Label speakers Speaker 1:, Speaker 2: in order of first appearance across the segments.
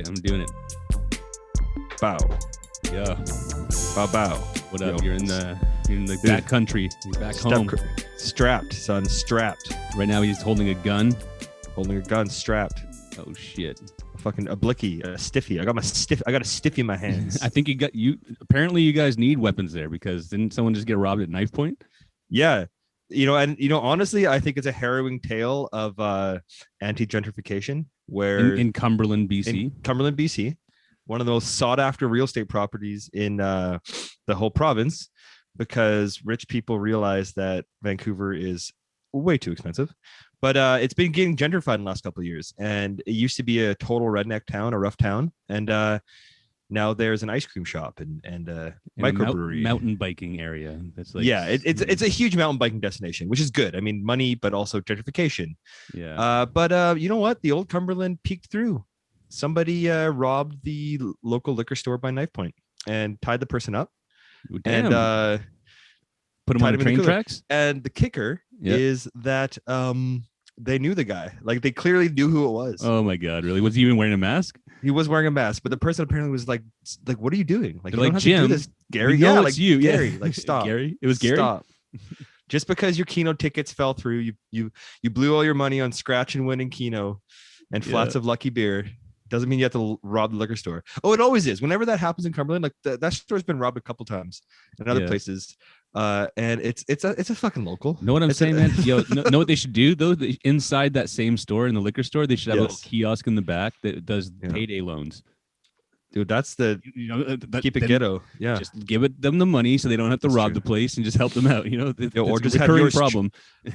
Speaker 1: I'm doing it.
Speaker 2: Bow.
Speaker 1: Yeah.
Speaker 2: Bow bow.
Speaker 1: What up?
Speaker 2: Yo.
Speaker 1: You're in the back country. You're back home.
Speaker 2: Strapped, son. Strapped.
Speaker 1: Right now he's holding a gun.
Speaker 2: Holding a gun. Strapped.
Speaker 1: Oh shit.
Speaker 2: A blicky, a stiffy. I got a stiffy in my hands.
Speaker 1: I think apparently you guys need weapons there, because didn't someone just get robbed at knife point?
Speaker 2: Yeah. Honestly, I think it's a harrowing tale of anti-gentrification where
Speaker 1: In Cumberland, BC.
Speaker 2: One of the most sought after real estate properties in the whole province, because rich people realize that Vancouver is way too expensive. But it's been getting gentrified in the last couple of years, and it used to be a total redneck town, a rough town, and now there's an ice cream shop and microbrewery,
Speaker 1: mountain biking area. That's like
Speaker 2: it's a huge mountain biking destination, which is good. I mean, money, but also gentrification.
Speaker 1: Yeah.
Speaker 2: But you know what? The old Cumberland peeked through. Somebody robbed the local liquor store by knife point and tied the person up.
Speaker 1: Ooh, damn.
Speaker 2: And
Speaker 1: put him on the train tracks.
Speaker 2: And the kicker is that they knew the guy. Like, they clearly knew who it was.
Speaker 1: Oh my god, really? Was he even wearing a mask?
Speaker 2: He was wearing a mask, but the person apparently was like, what are you doing? Like, you don't have
Speaker 1: Jim,
Speaker 2: to do this, Gary.
Speaker 1: Yeah,
Speaker 2: like
Speaker 1: you.
Speaker 2: Gary. Like, stop.
Speaker 1: Gary. It was Gary.
Speaker 2: Stop. Just because your Keno tickets fell through, you blew all your money on scratch and win in Keno and flats of lucky beer, doesn't mean you have to rob the liquor store. Oh, it always is. Whenever that happens in Cumberland, like that store's been robbed a couple times in other places. And it's a fucking local.
Speaker 1: Know what I'm saying, man? Yo, know what they should do though? Inside that same store, in the liquor store, they should have a little kiosk in the back that does payday loans.
Speaker 2: Dude, that's the keep it ghetto. Yeah,
Speaker 1: just give them the money so they don't have to rob the place and just help them out.
Speaker 2: Or just have yours problem.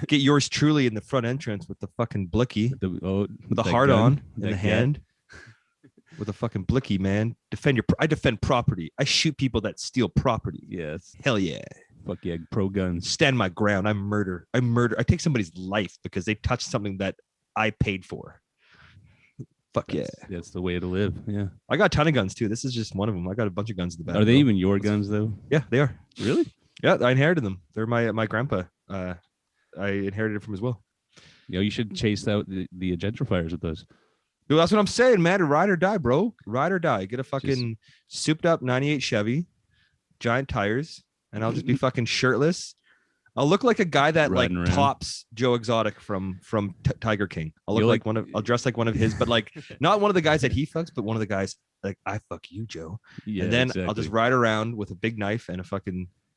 Speaker 2: Get yours truly in the front entrance with the fucking blicky, with the heart on in the hand. With a fucking blicky, man. I defend property. I shoot people that steal property.
Speaker 1: Yes.
Speaker 2: Hell yeah.
Speaker 1: Fuck yeah. Pro guns.
Speaker 2: Stand my ground. I murder. I take somebody's life because they touched something that I paid for. Fuck yeah.
Speaker 1: That's the way to live. Yeah.
Speaker 2: I got a ton of guns too. This is just one of them. I got a bunch of guns in the back.
Speaker 1: Are they even your guns though?
Speaker 2: Yeah, they are.
Speaker 1: Really?
Speaker 2: Yeah, I inherited them. They're my grandpa. I inherited it from as well.
Speaker 1: You should chase out the gentrifiers with those.
Speaker 2: Dude, that's what I'm saying, man. Ride or die, bro. Ride or die. Get a fucking souped up 98 Chevy, giant tires, and I'll just be fucking shirtless. I'll look like a guy that riding like around. Tops Joe Exotic from Tiger King. I'll look I'll dress like one of his, but like not one of the guys that he fucks, but one of the guys like, I fuck you, Joe. Yeah, and then I'll just ride around with a big knife and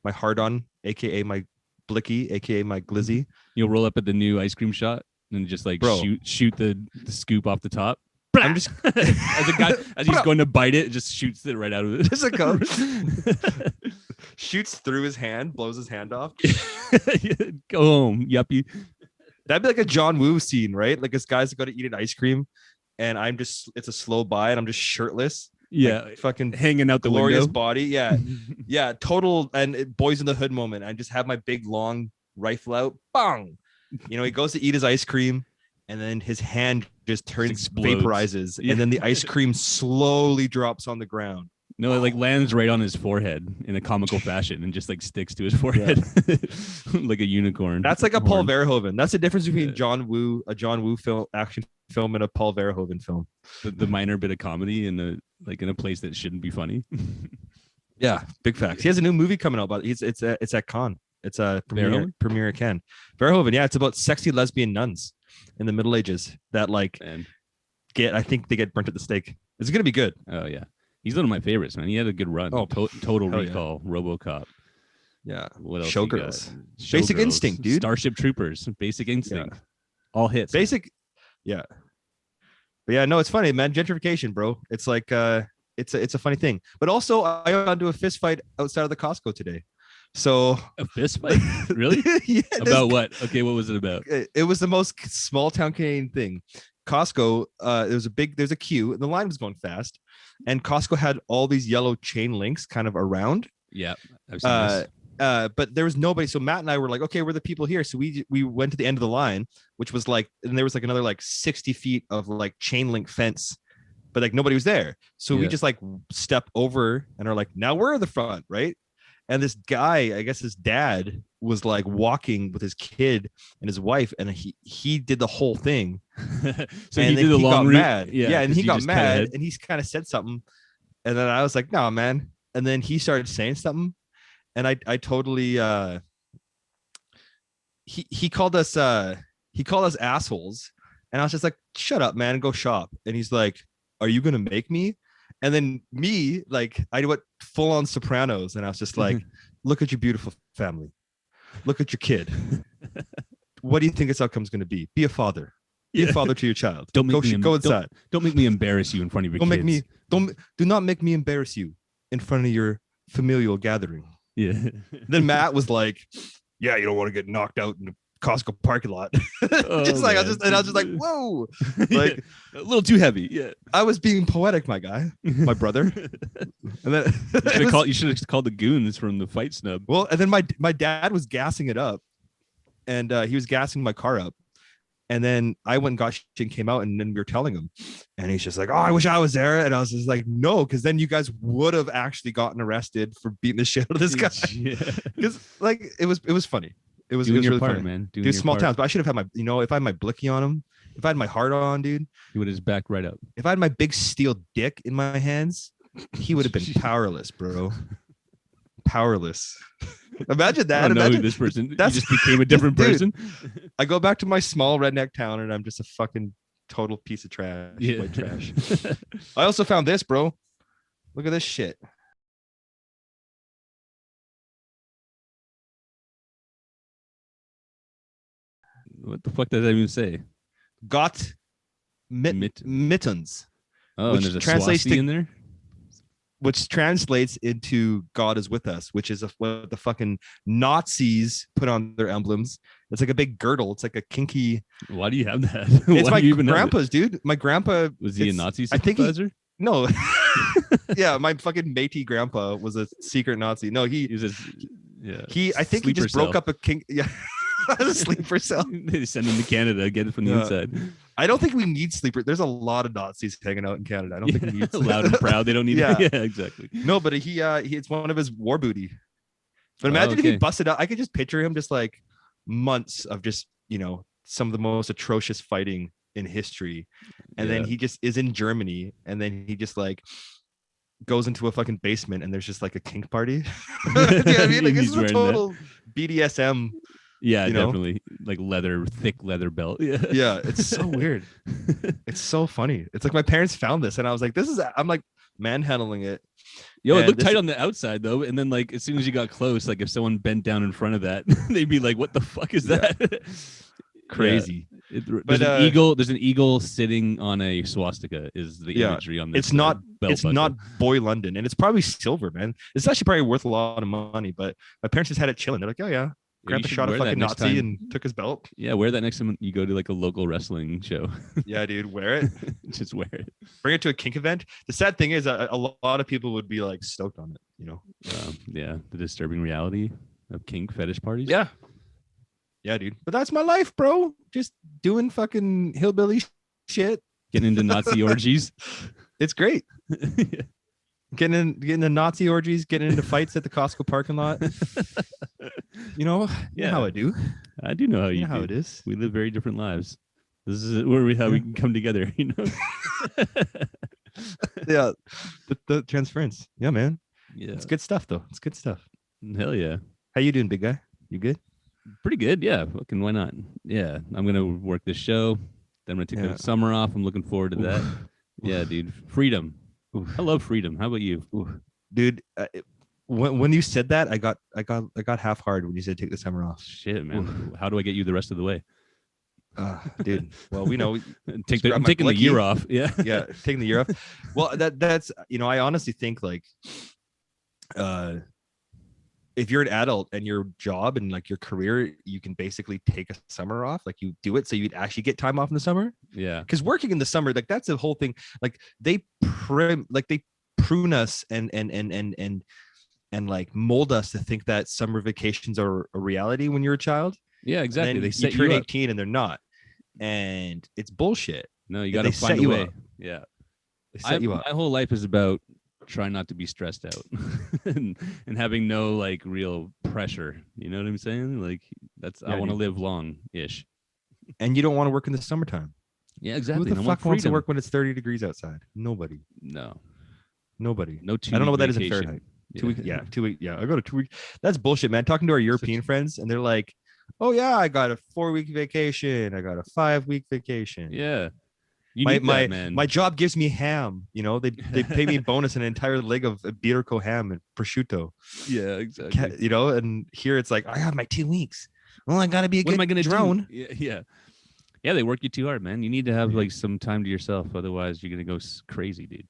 Speaker 2: my hard on, aka my blicky, aka my glizzy.
Speaker 1: You'll roll up at the new ice cream shop and just like shoot the scoop off the top. I'm just as he's going to bite it just shoots it right out of it.
Speaker 2: Just a go. Shoots through his hand, blows his hand off.
Speaker 1: Go home, yuppie.
Speaker 2: That'd be like a John Woo scene, right? Like this guy's going to eat an ice cream, and it's a slow by, and I'm just shirtless.
Speaker 1: Yeah,
Speaker 2: like fucking
Speaker 1: hanging out the
Speaker 2: glorious
Speaker 1: window.
Speaker 2: Body. Yeah, yeah, total and Boys in the Hood moment. I just have my big long rifle out. Bang. He goes to eat his ice cream, and then his hand just turns, vaporizes, and then the ice cream slowly drops on the ground.
Speaker 1: No, it like lands right on his forehead in a comical fashion and just like sticks to his forehead like a unicorn.
Speaker 2: That's like a Paul Verhoeven. That's the difference between a John Woo action film and a Paul Verhoeven film.
Speaker 1: The minor bit of comedy in a place that shouldn't be funny.
Speaker 2: Yeah, big facts. He has a new movie coming out, but it's at Cannes. It's a premiere at Cannes. Verhoeven, yeah, it's about sexy lesbian nuns in the Middle Ages that I think they get burnt at the stake. It's gonna be good.
Speaker 1: Oh yeah, he's one of my favorites, man. He had a good run. Oh, Total Recall, RoboCop.
Speaker 2: Yeah,
Speaker 1: what else?
Speaker 2: Showgirls. Basic Instinct, dude.
Speaker 1: Starship Troopers, Basic Instinct. All hits.
Speaker 2: Basic. Yeah. But yeah, no, it's funny, man. Gentrification, bro. It's like it's a funny thing. But also, I got into a fist fight outside of the Costco today. So
Speaker 1: a fist fight? Really?
Speaker 2: Yeah.
Speaker 1: About what? Okay, what was it about?
Speaker 2: It was the most small town Canadian thing. Costco, there's a queue, and the line was going fast, and Costco had all these yellow chain links kind of around.
Speaker 1: Yeah, I've seen this.
Speaker 2: But there was nobody. So Matt and I were like, okay, we're the people here. So we went to the end of the line, which was like, and there was like another like 60 feet of like chain link fence, but like nobody was there. So we just like step over and are like, now we're in the front, right? And this guy, I guess his dad, was like walking with his kid and his wife, and he did the whole thing.
Speaker 1: So he did the long route.
Speaker 2: Mad.
Speaker 1: Yeah,
Speaker 2: and he got mad, and he's kind of said something, and then I was like, "No, man." And then he started saying something, and I totally he called us assholes, and I was just like, "Shut up, man, go shop." And he's like, "Are you gonna make me?" And then me, like, I went full on Sopranos, and I was just like, "Look at your beautiful family. Look at your kid. What do you think its outcome's going to be? Be a father. Be a father to your child. Go inside.
Speaker 1: Don't make me embarrass you in front of your kids.
Speaker 2: Do not make me embarrass you in front of your familial gathering."
Speaker 1: Yeah.
Speaker 2: Then Matt was like, "Yeah, you don't want to get knocked out in the Costco parking lot." I was just like, whoa, like
Speaker 1: a little too heavy. Yeah,
Speaker 2: I was being poetic, my guy, my brother. And then
Speaker 1: you should have called the goons from the fight snub.
Speaker 2: Well, and then my dad was gassing it up, and he was gassing my car up. And then I went and got shit and came out, and then we were telling him, and he's just like, "Oh, I wish I was there." And I was just like, "No," because then you guys would have actually gotten arrested for beating the shit out of this guy. Because like it was funny. It was really funny,
Speaker 1: man.
Speaker 2: Dude, small towns. But I should have had my, if I had my blicky on him, if I had my heart on, dude,
Speaker 1: he would have backed right up.
Speaker 2: If I had my big steel dick in my hands, he would have been powerless, bro. Powerless. Imagine that.
Speaker 1: I don't know who this person. He just became a different person.
Speaker 2: I go back to my small redneck town, and I'm just a fucking total piece of trash. Yeah. White trash. I also found this, bro. Look at this shit.
Speaker 1: What the fuck does that even say?
Speaker 2: Got mittens.
Speaker 1: Oh, and there's a swastika in there?
Speaker 2: Which translates into "God is with us," which is what the fucking Nazis put on their emblems. It's like a big girdle. It's like a kinky.
Speaker 1: Why do you have that?
Speaker 2: It's my grandpa's, dude. My grandpa.
Speaker 1: Was he a Nazi sympathizer?
Speaker 2: No. Yeah, my fucking Métis grandpa was a secret Nazi. No, he I think he just broke up a king. Yeah. A sleeper cell.
Speaker 1: They send him to Canada, get it from the inside.
Speaker 2: I don't think we need sleeper. There's a lot of Nazis hanging out in Canada. I don't think we need
Speaker 1: loud and proud. They don't need it. Yeah, exactly.
Speaker 2: No, but he it's one of his war booty. But imagine if he busted out. I could just picture him just like months of just, some of the most atrocious fighting in history. And then he just is in Germany, and then he just like goes into a fucking basement, and there's just like a kink party. You know what I mean? Like it's a total BDSM.
Speaker 1: Yeah, definitely. Like thick leather belt.
Speaker 2: Yeah, it's so weird. It's so funny. It's like my parents found this, and I was like, I'm like manhandling it.
Speaker 1: Yo, it looked tight on the outside though, and then like as soon as you got close, like if someone bent down in front of that, they'd be like, "What the fuck is that?"
Speaker 2: Crazy.
Speaker 1: There's an eagle. There's an eagle sitting on a swastika. Is the imagery on this?
Speaker 2: It's not. It's not Boy London, and it's probably silver, man. It's actually probably worth a lot of money. But my parents just had it chilling. They're like, "Oh yeah." Grandpa shot a fucking Nazi and took his belt.
Speaker 1: Yeah, wear that next time you go to like a local wrestling show.
Speaker 2: Yeah, dude, wear it.
Speaker 1: Just wear it.
Speaker 2: Bring it to a kink event. The sad thing is, a lot of people would be like stoked on it.
Speaker 1: Yeah, the disturbing reality of kink fetish parties.
Speaker 2: Yeah, dude. But that's my life, bro. Just doing fucking hillbilly shit.
Speaker 1: Getting into Nazi orgies.
Speaker 2: It's great. Getting into Nazi orgies, getting into fights at the Costco parking lot. You know how I do.
Speaker 1: I do know how you do.
Speaker 2: How it is.
Speaker 1: We live very different lives. This is how we can come together,
Speaker 2: Yeah, the transference. Yeah, man.
Speaker 1: Yeah,
Speaker 2: it's good stuff though. It's good stuff.
Speaker 1: Hell yeah.
Speaker 2: How you doing, big guy? You good?
Speaker 1: Pretty good. Yeah. Fucking why not? Yeah, I'm gonna work this show. Then I'm gonna take the summer off. I'm looking forward to that. Yeah, dude. Freedom. I love freedom. How about you?
Speaker 2: Dude, when you said that, I got half hard when you said take the summer off.
Speaker 1: Shit, man. How do I get you the rest of the way?
Speaker 2: Dude. Well, we know.
Speaker 1: I'm taking the year off. Yeah.
Speaker 2: Yeah, taking the year off. Well, that's I honestly think like if you're an adult and your job and like your career, you can basically take a summer off. Like you do it so you'd actually get time off in the summer.
Speaker 1: Yeah.
Speaker 2: Because working in the summer, like that's the whole thing. Like they prune us and like mold us to think that summer vacations are a reality when you're a child.
Speaker 1: Yeah, exactly.
Speaker 2: They set you turn 18 and they're not. And it's bullshit.
Speaker 1: No, you got to find a way. Yeah.
Speaker 2: They set you up.
Speaker 1: My whole life is about try not to be stressed out and having no like real pressure. You know what I'm saying? Like I want to live long-ish.
Speaker 2: And you don't want to work in the summertime.
Speaker 1: Yeah, exactly.
Speaker 2: Who the fuck wants to work when it's 30 degrees outside? Nobody.
Speaker 1: No.
Speaker 2: Nobody.
Speaker 1: No 2
Speaker 2: I don't know what that
Speaker 1: vacation.
Speaker 2: is in Fahrenheit. 2 weeks. Yeah, 2 weeks. Yeah, I go to 2 weeks. That's bullshit, man. Talking to our European friends, and they're like, "Oh yeah, I got a 4-week vacation. I got a 5-week vacation."
Speaker 1: Yeah. Man.
Speaker 2: My job gives me ham. You know, they pay me bonus an entire leg of Birko ham and prosciutto.
Speaker 1: Yeah, exactly.
Speaker 2: You know, and here it's like I have my 2 weeks. Well, I gotta be a good drone.
Speaker 1: Yeah. They work you too hard, man. You need to have like some time to yourself, otherwise you're gonna go crazy, dude.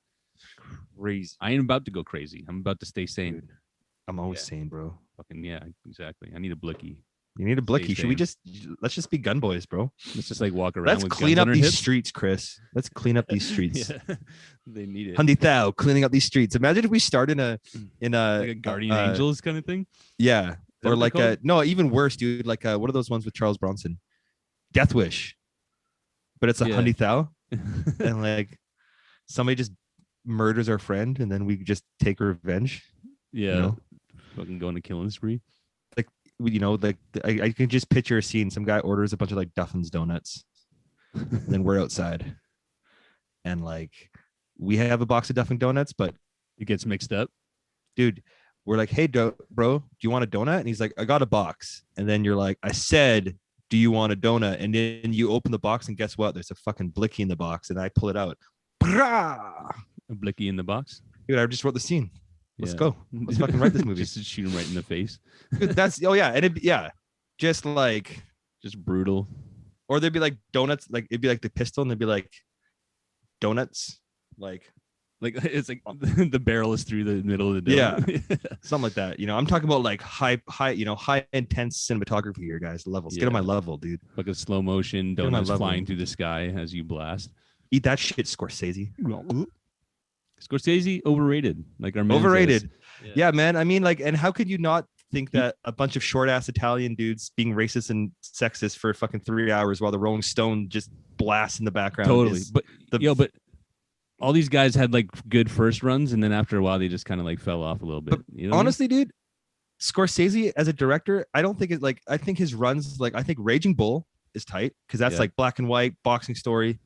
Speaker 2: Crazy.
Speaker 1: I ain't about to go crazy. I'm about to stay sane.
Speaker 2: Dude, I'm always sane, bro.
Speaker 1: Fucking yeah, exactly. I need a blicky.
Speaker 2: You need a blicky. Let's just be gun boys, bro.
Speaker 1: Let's just like walk around.
Speaker 2: Let's clean up these streets, Chris. Let's clean up these streets.
Speaker 1: They need it.
Speaker 2: Hundy Thou cleaning up these streets. Imagine if we start in a
Speaker 1: like a guardian angels kind of thing.
Speaker 2: Yeah. Or like no, even worse, dude. Like what are those ones with Charles Bronson? Death Wish. But it's a Hundy Thou. And like somebody just murders our friend and then we just take revenge.
Speaker 1: Yeah. You know? Fucking going to killing spree.
Speaker 2: Like, you know, like I can just picture a scene. Some guy orders a bunch of like Duffin's donuts. Then we're outside. And like we have a box of Duffin donuts, but
Speaker 1: it gets mixed up.
Speaker 2: Dude, we're like, hey, bro, do you want a donut? And he's like, I got a box. And then you're like, I said, do you want a donut? And then you open the box and guess what? There's a fucking blicky in the box. And I pull it out. Brah!
Speaker 1: A blicky in the box?
Speaker 2: Dude, I just wrote the scene. Let's go. Let's fucking write this movie.
Speaker 1: Just shoot him right in the face.
Speaker 2: Dude, that's, oh yeah. And just like.
Speaker 1: Just brutal.
Speaker 2: Or there'd be like donuts. Like it'd be like the pistol and they'd be like donuts. Like
Speaker 1: it's like the barrel is through the middle of the donut.
Speaker 2: Yeah. Something like that. You know, I'm talking about like high, high intense cinematography here, guys. Levels. Yeah. Get on my level, dude.
Speaker 1: Like a slow motion donuts flying through the sky as you blast.
Speaker 2: Eat that shit, Scorsese.
Speaker 1: Scorsese overrated. Like our man
Speaker 2: overrated. Yeah, man. I mean, like, and how could you not think that a bunch of short ass Italian dudes being racist and sexist for fucking 3 hours while the Rolling Stone just blasts in the background?
Speaker 1: Totally. But all these guys had like good first runs, and then after a while they just kind of like fell off a little bit. You know
Speaker 2: honestly, dude, Scorsese as a director, I don't think it like. I think his runs like I think Raging Bull is tight because that's like black and white boxing story.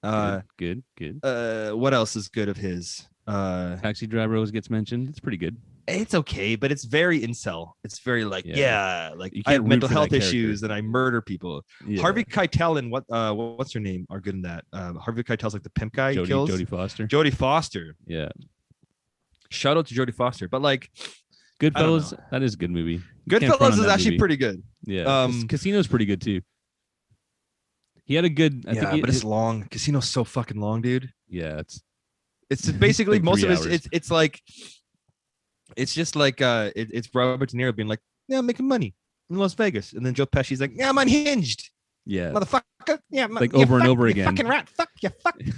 Speaker 1: Good.
Speaker 2: What else is good of his?
Speaker 1: Taxi Driver always gets mentioned. It's pretty good.
Speaker 2: It's okay, but it's very incel. It's very like like I have mental health issues and I murder people. Yeah. Harvey Keitel and what's her name are good in that. Harvey Keitel's like the pimp guy.
Speaker 1: Jodie Foster.
Speaker 2: Jodie Foster.
Speaker 1: Yeah.
Speaker 2: Shout out to Jodie Foster, but like
Speaker 1: Goodfellas, that is a good movie.
Speaker 2: Goodfellas is actually pretty good.
Speaker 1: Yeah. Casino's pretty good too. He had a good.
Speaker 2: I think but it's long. Casino's so fucking long, dude.
Speaker 1: Yeah,
Speaker 2: it's basically
Speaker 1: like
Speaker 2: most of it. It's like. It's just like it's Robert De Niro being like, yeah, I'm making money in Las Vegas, and then Joe Pesci's like, yeah, I'm unhinged, motherfucker, yeah,
Speaker 1: like over and over again,
Speaker 2: fucking rat, fuck you, fuck you,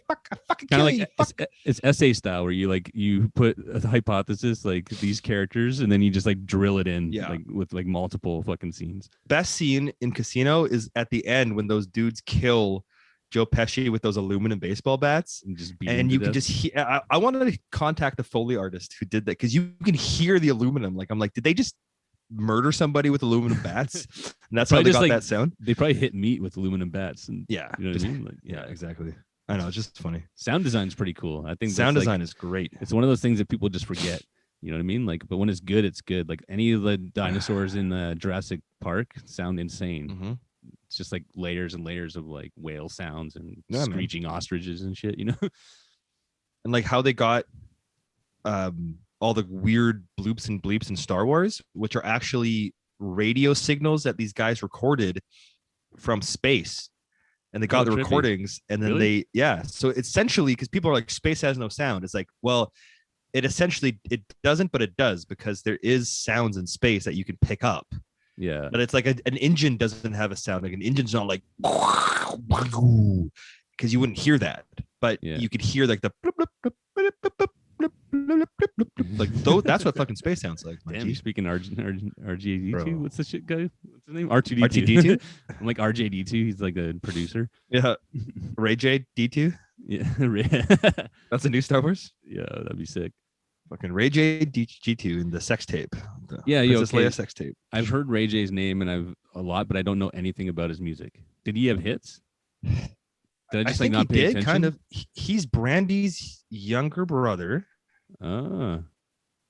Speaker 2: fuck, I fucking kill you, fuck.
Speaker 1: It's essay style where you put a hypothesis like these characters, and then you just like drill it in, like with like multiple fucking scenes.
Speaker 2: Best scene in Casino is at the end when those dudes kill Joe Pesci with those aluminum baseball bats, and you can just hear. I wanted to contact the Foley artist who did that because you can hear the aluminum. Like I'm like, did they just murder somebody with aluminum bats? And that's how they got that sound.
Speaker 1: They probably hit meat with aluminum bats, and
Speaker 2: you know what I mean? Like, yeah, exactly. I know, it's just funny.
Speaker 1: Sound design is pretty cool. I think
Speaker 2: sound design is great.
Speaker 1: It's one of those things that people just forget. You know what I mean? Like, but when it's good, it's good. Like any of the dinosaurs in the Jurassic Park sound insane.
Speaker 2: Mm-hmm.
Speaker 1: It's just like layers and layers of like whale sounds and screeching ostriches and shit, you know?
Speaker 2: And like how they got all the weird bloops and bleeps in Star Wars, which are actually radio signals that these guys recorded from space. And they got the recordings and then so essentially, because people are like, space has no sound. It's like, well, it doesn't, but it does, because there is sounds in space that you can pick up.
Speaker 1: Yeah,
Speaker 2: but it's like an engine doesn't have a sound. Like an engine's not like, because you wouldn't hear that, but you could hear like the like that's what fucking space sounds like.
Speaker 1: Damn, you're speaking RJD2. What's the shit guy? What's his name? R2D2. I'm like RJD2. He's like the producer.
Speaker 2: Yeah, Ray J D2.
Speaker 1: Yeah.
Speaker 2: That's a new Star Wars.
Speaker 1: Yeah, that'd be sick.
Speaker 2: Fucking Ray J G2 in the sex tape. The
Speaker 1: Yeah,
Speaker 2: Princess
Speaker 1: okay.
Speaker 2: Leia sex tape.
Speaker 1: I've heard Ray J's name and I've a lot, but I don't know anything about his music. Did he have hits? Did I just
Speaker 2: think
Speaker 1: not
Speaker 2: he
Speaker 1: pay
Speaker 2: did,
Speaker 1: attention?
Speaker 2: kind of. He's Brandy's younger brother.
Speaker 1: Ah.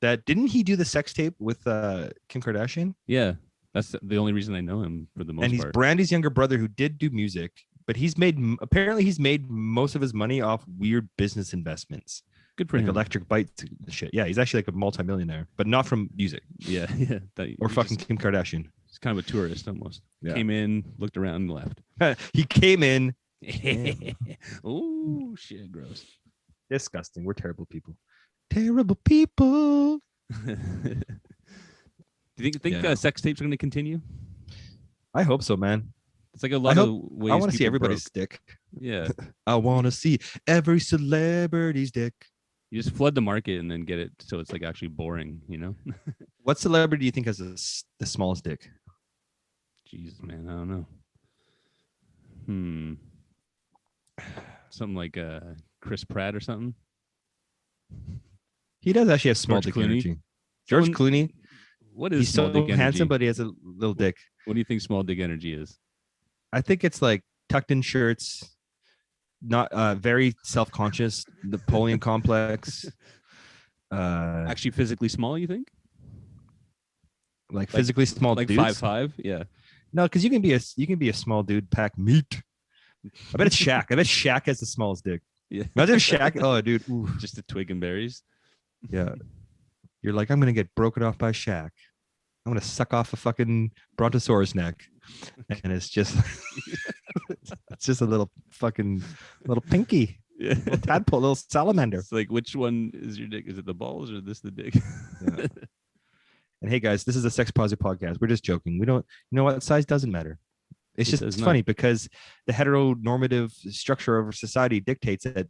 Speaker 2: That didn't he do the sex tape with Kim Kardashian?
Speaker 1: Yeah, that's the only reason I know him for the most part.
Speaker 2: And he's Brandy's younger brother who did do music, but he's made most of his money off weird business investments.
Speaker 1: Good for
Speaker 2: like
Speaker 1: him.
Speaker 2: electric bites and shit. Yeah, he's actually like a multimillionaire, but not from music.
Speaker 1: Yeah.
Speaker 2: Or fucking Kim Kardashian.
Speaker 1: He's kind of a tourist almost.
Speaker 2: Yeah.
Speaker 1: Came in, looked around, and left.
Speaker 2: He came in.
Speaker 1: Oh shit, gross.
Speaker 2: Disgusting. We're terrible people. Terrible people.
Speaker 1: Do you think sex tapes are going to continue?
Speaker 2: I hope so, man.
Speaker 1: It's like a lot of ways.
Speaker 2: I want to see everybody's dick.
Speaker 1: Yeah.
Speaker 2: I want to see every celebrity's dick.
Speaker 1: You just flood the market and then get it so it's like actually boring, you know?
Speaker 2: What celebrity do you think has the smallest dick?
Speaker 1: Jesus, man, I don't know. Something like Chris Pratt or something.
Speaker 2: He does actually have small dick energy. George Clooney.
Speaker 1: What is
Speaker 2: he's
Speaker 1: small
Speaker 2: so
Speaker 1: dick energy?
Speaker 2: handsome, but he has a little dick.
Speaker 1: What do you think small dick energy is?
Speaker 2: I think it's like tucked in shirts, not very self-conscious, Napoleon complex.
Speaker 1: Actually physically small, you think?
Speaker 2: Like physically small,
Speaker 1: like
Speaker 2: dudes?
Speaker 1: 5'5"? Yeah.
Speaker 2: No, because you can be a small dude, pack meat. I bet it's Shaq. I bet Shaq has the smallest dick.
Speaker 1: Yeah.
Speaker 2: Imagine if Shaq. Oh, dude. Ooh.
Speaker 1: Just a twig and berries.
Speaker 2: Yeah. You're like, I'm gonna get broken off by Shaq. I'm gonna suck off a fucking brontosaurus neck, and it's just a little pinky,
Speaker 1: Yeah.
Speaker 2: little tadpole, little salamander.
Speaker 1: It's like, which one is your dick? Is it the balls or this the dick?
Speaker 2: Yeah. And hey guys, this is a sex positive podcast. We're just joking. We don't, you know what? Size doesn't matter. It's funny because the heteronormative structure of our society dictates that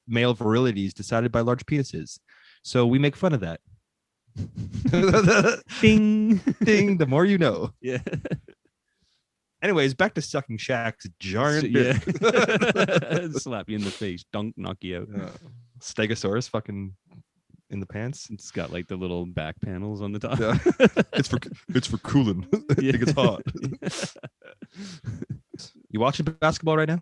Speaker 2: male virility is decided by large penises. So we make fun of that.
Speaker 1: Ding.
Speaker 2: Ding. The more you know.
Speaker 1: Yeah.
Speaker 2: Anyways, back to sucking Shaq's giant dick.
Speaker 1: Slap you in the face. Dunk, knock you out.
Speaker 2: Stegosaurus fucking in the pants.
Speaker 1: It's got like the little back panels on the top.
Speaker 2: Yeah. It's for cooling. I think it's hot. You watching basketball right now?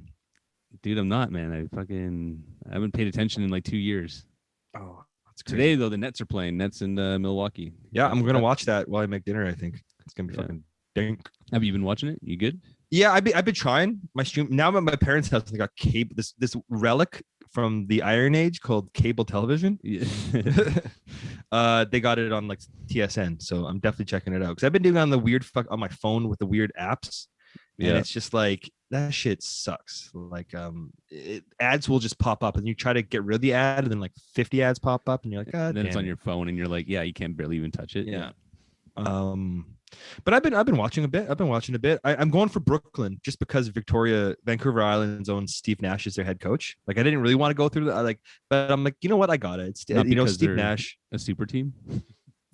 Speaker 1: Dude, I'm not, man. I haven't paid attention in like 2 years.
Speaker 2: Oh, that's crazy.
Speaker 1: Today though, the Nets are playing. Nets in Milwaukee.
Speaker 2: Yeah, I'm gonna watch that while I make dinner. I think it's gonna be fucking dink.
Speaker 1: Have you been watching it? You good?
Speaker 2: Yeah, I've been trying my stream. Now I'm at my parents' house. They got cable. This relic from the Iron Age called cable television.
Speaker 1: Yeah.
Speaker 2: They got it on like TSN, so I'm definitely checking it out because I've been doing it on the weird on my phone with the weird apps. And it's just like that shit sucks. Like ads will just pop up and you try to get rid of the ad and then like 50 ads pop up and you're like, God,
Speaker 1: and then it's on your phone and you're like, yeah, you can't barely even touch it.
Speaker 2: Yeah. But I've been watching a bit. I'm going for Brooklyn just because Vancouver Island's own Steve Nash is their head coach. Like I didn't really want to go through that. But I'm like, you know what? I got it. It's Steve Nash,
Speaker 1: a super team.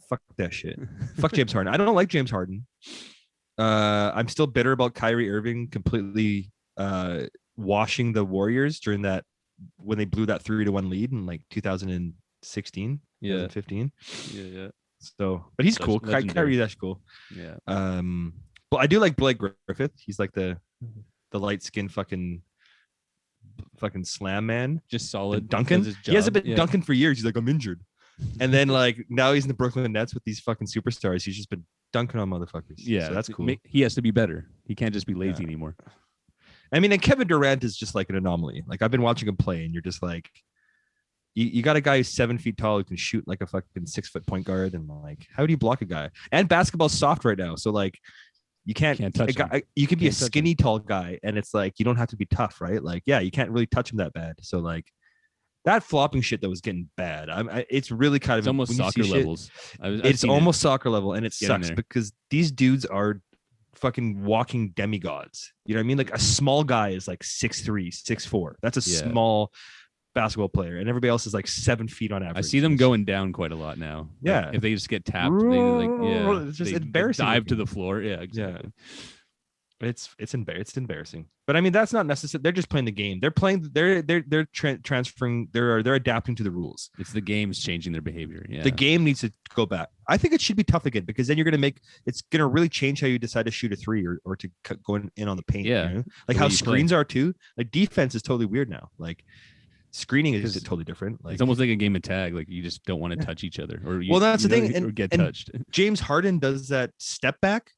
Speaker 2: Fuck that shit. Fuck James Harden. I don't like James Harden. I'm still bitter about Kyrie Irving completely washing the Warriors during that when they blew that 3-1 lead in like 2016, 2015.
Speaker 1: Yeah.
Speaker 2: So, but he's cool. Kyrie, that's cool.
Speaker 1: Yeah.
Speaker 2: But I do like Blake Griffith. He's like the light skinned fucking slam man.
Speaker 1: Just solid.
Speaker 2: Duncan. He hasn't been dunking for years. He's like, I'm injured. And then like now he's in the Brooklyn Nets with these fucking superstars. He's just been dunking on motherfuckers.
Speaker 1: Yeah,
Speaker 2: so that's cool.
Speaker 1: He has to be better. He can't just be lazy anymore.
Speaker 2: I mean, and Kevin Durant is just like an anomaly. Like I've been watching him play, and you're just like, you got a guy who's 7 feet tall who can shoot like a fucking 6 foot point guard, and like, how do you block a guy? And basketball's soft right now, so like, you can't touch him. You can be a skinny tall guy, and it's like you don't have to be tough, right? Like, yeah, you can't really touch him that bad. So like, that flopping shit that was getting bad. It's really kind of
Speaker 1: it's almost soccer levels.
Speaker 2: It's almost soccer level, and it sucks because these dudes are fucking walking demigods. You know what I mean? Like a small guy is like 6'3", 6'4". That's a small basketball player, and everybody else is like 7 feet on average.
Speaker 1: I see them going down quite a lot now.
Speaker 2: Yeah,
Speaker 1: like if they just get tapped, they
Speaker 2: it's just embarrassing.
Speaker 1: Dive to the floor. Yeah, exactly.
Speaker 2: It's embarrassing. But I mean, that's not necessary. They're just playing the game. They're transferring. They're adapting to the rules.
Speaker 1: It's the game's changing their behavior. Yeah.
Speaker 2: The game needs to go back. I think it should be tough again, because then it's gonna really change how you decide to shoot a three or to go in on the paint.
Speaker 1: Yeah.
Speaker 2: You know? Like how screens are too. Like defense is totally weird now. Like screening is totally different. Like
Speaker 1: it's almost like a game of tag. Like you just don't want to touch each other, or
Speaker 2: well, that's the thing,
Speaker 1: or get touched.
Speaker 2: James Harden does that step back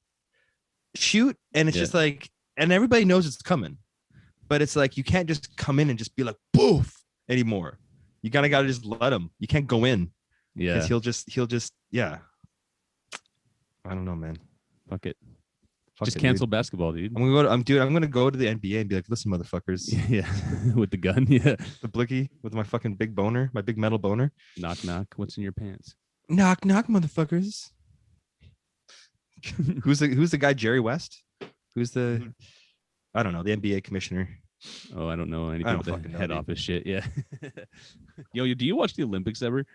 Speaker 2: shoot, and it's just like, and everybody knows it's coming, but it's like you can't just come in and just be like boof anymore. You gotta just let him. You can't go in.
Speaker 1: Yeah,
Speaker 2: because he'll just I don't know, man.
Speaker 1: Fuck it. Just cancel basketball, dude.
Speaker 2: I'm gonna go to the NBA and be like, listen, motherfuckers.
Speaker 1: Yeah. With the gun. Yeah.
Speaker 2: The blicky with my fucking big boner, my big metal boner.
Speaker 1: Knock, knock. What's in your pants?
Speaker 2: Knock, knock, motherfuckers. Who's the guy? Jerry West? Who's the? I don't know. The NBA commissioner.
Speaker 1: Oh, I don't know anything about the head office shit. Yeah. Yo, do you watch the Olympics ever?